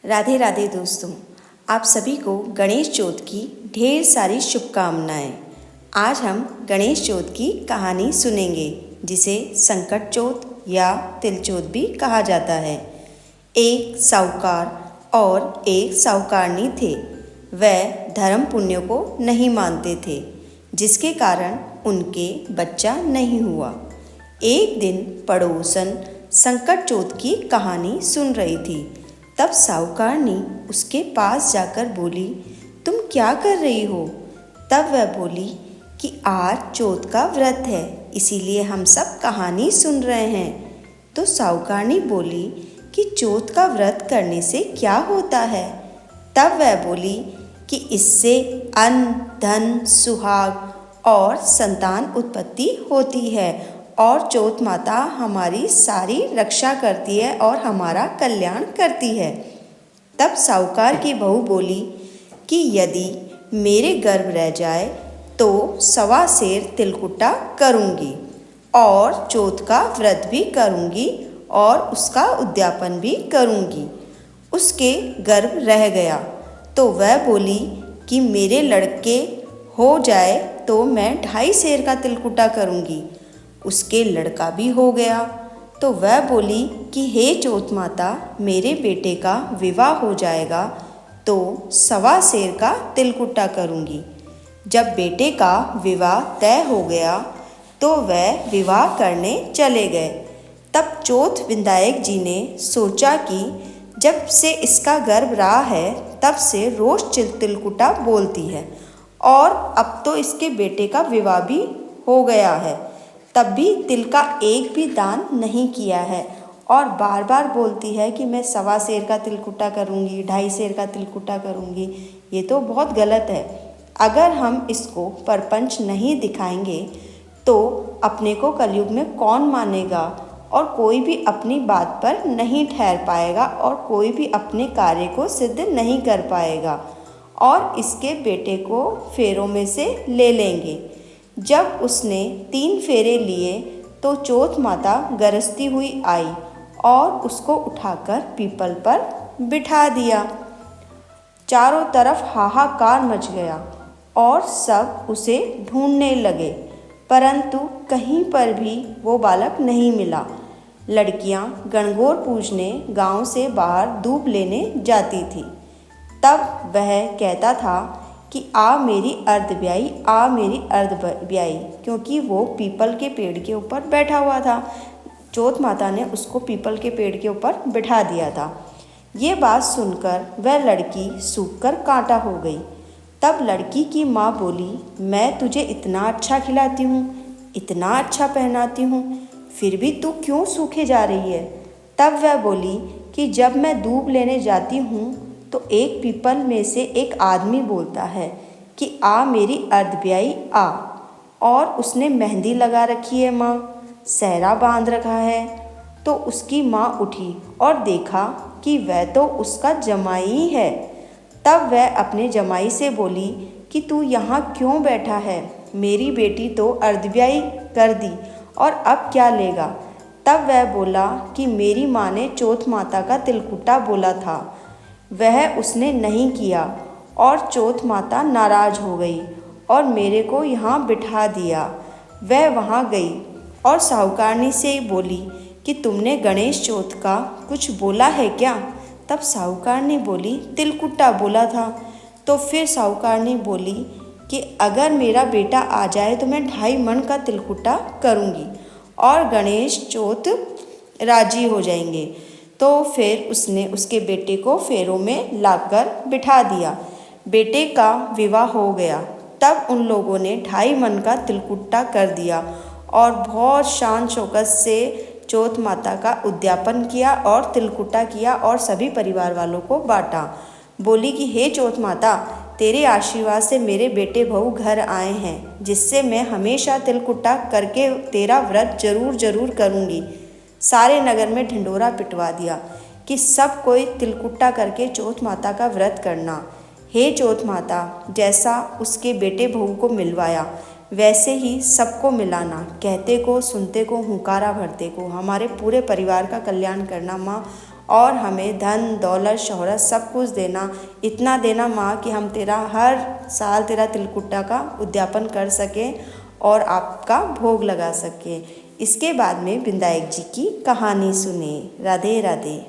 राधे राधे दोस्तों, आप सभी को गणेश चौथ की ढेर सारी शुभकामनाएं। आज हम गणेश चौथ की कहानी सुनेंगे, जिसे संकट चौथ या तिल चौथ भी कहा जाता है। एक साहूकार और एक साहूकारनी थे। वह धर्म पुण्य को नहीं मानते थे, जिसके कारण उनके बच्चा नहीं हुआ। एक दिन पड़ोसन संकट चौथ की कहानी सुन रही थी। तब साहूकारनी उसके पास जाकर बोली, तुम क्या कर रही हो? तब वह बोली कि आज चौथ का व्रत है, इसीलिए हम सब कहानी सुन रहे हैं। तो साहूकारनी बोली कि चौथ का व्रत करने से क्या होता है? तब वह बोली कि इससे अन्न, धन, सुहाग और संतान उत्पत्ति होती है और चौथ माता हमारी सारी रक्षा करती है और हमारा कल्याण करती है। तब साहूकार की बहू बोली कि यदि मेरे गर्भ रह जाए तो 1.25 सेर तिलकुटा करूँगी और चौथ का व्रत भी करूँगी और उसका उद्यापन भी करूँगी। उसके गर्भ रह गया तो वह बोली कि मेरे लड़के हो जाए तो मैं 2.5 सेर का तिलकुटा करूँगी। उसके लड़का भी हो गया तो वह बोली कि हे चौथ माता, मेरे बेटे का विवाह हो जाएगा तो 1.25 सेर का तिलकुटा करूँगी। जब बेटे का विवाह तय हो गया तो वह विवाह करने चले गए। तब चौथ विधायक जी ने सोचा कि जब से इसका गर्भ रहा है तब से रोज तिलकुटा बोलती है और अब तो इसके बेटे का विवाह भी हो गया है, तब भी तिल का एक भी दान नहीं किया है और बार बार बोलती है कि मैं 1.25 सेर का तिलकुटा करूँगी, 2.5 सेर का तिलकुटा करूँगी। ये तो बहुत गलत है। अगर हम इसको परपंच नहीं दिखाएंगे तो अपने को कलयुग में कौन मानेगा और कोई भी अपनी बात पर नहीं ठहर पाएगा और कोई भी अपने कार्य को सिद्ध नहीं कर पाएगा और इसके बेटे को फेरों में से ले लेंगे। जब उसने 3 फेरे लिए तो चौथ माता गरजती हुई आई और उसको उठाकर पीपल पर बिठा दिया। चारों तरफ हाहाकार मच गया और सब उसे ढूंढने लगे, परंतु कहीं पर भी वो बालक नहीं मिला। लड़कियां गणगौर पूजने गांव से बाहर दूब लेने जाती थी। तब वह कहता था कि आ मेरी अर्धब्याई, आ मेरी अर्धब्याई, क्योंकि वो पीपल के पेड़ के ऊपर बैठा हुआ था। चौथ माता ने उसको पीपल के पेड़ के ऊपर बिठा दिया था। ये बात सुनकर वह लड़की सूखकर कांटा हो गई। तब लड़की की माँ बोली, मैं तुझे इतना अच्छा खिलाती हूँ, इतना अच्छा पहनाती हूँ, फिर भी तू क्यों सूखे जा रही है? तब वह बोली कि जब मैं दूब लेने जाती हूँ तो एक पीपल में से एक आदमी बोलता है कि आ मेरी अर्धब्याई आ, और उसने मेहंदी लगा रखी है माँ, सहरा बांध रखा है। तो उसकी माँ उठी और देखा कि वह तो उसका जमाई है। तब वह अपने जमाई से बोली कि तू यहाँ क्यों बैठा है? मेरी बेटी तो अर्धब्याई कर दी और अब क्या लेगा? तब वह बोला कि मेरी माँ ने चौथ माता का तिलकुटा बोला था, वह उसने नहीं किया और चौथ माता नाराज हो गई और मेरे को यहाँ बिठा दिया। वह वहाँ गई और साहूकारनी से बोली कि तुमने गणेश चौथ का कुछ बोला है क्या? तब साहूकारनी बोली तिलकुटा बोला था। तो फिर साहूकारनी बोली कि अगर मेरा बेटा आ जाए तो मैं 2.5 मन का तिलकुटा करूँगी और गणेश चौथ राजी हो जाएंगे। तो फिर उसने उसके बेटे को फेरों में लाकर बिठा दिया। बेटे का विवाह हो गया। तब उन लोगों ने 2.5 मन का तिलकुटा कर दिया और बहुत शान शौकत से चौथ माता का उद्यापन किया और तिलकुटा किया और सभी परिवार वालों को बांटा। बोली कि हे चौथ माता, तेरे आशीर्वाद से मेरे बेटे बहू घर आए हैं, जिससे मैं हमेशा तिलकुटा करके तेरा व्रत जरूर करूँगी। सारे नगर में ढिंढोरा पिटवा दिया कि सब कोई तिलकुटा करके चौथ माता का व्रत करना। हे चौथ माता, जैसा उसके बेटे बहू को मिलवाया वैसे ही सबको मिलाना, कहते को सुनते को हुंकारा भरते को, हमारे पूरे परिवार का कल्याण करना माँ और हमें धन दौलत शोहरत सब कुछ देना, इतना देना माँ कि हम तेरा हर साल तेरा तिलकुट्टा का उद्यापन कर सकें और आपका भोग लगा सकें। इसके बाद में विनायक जी की कहानी सुने। राधे राधे।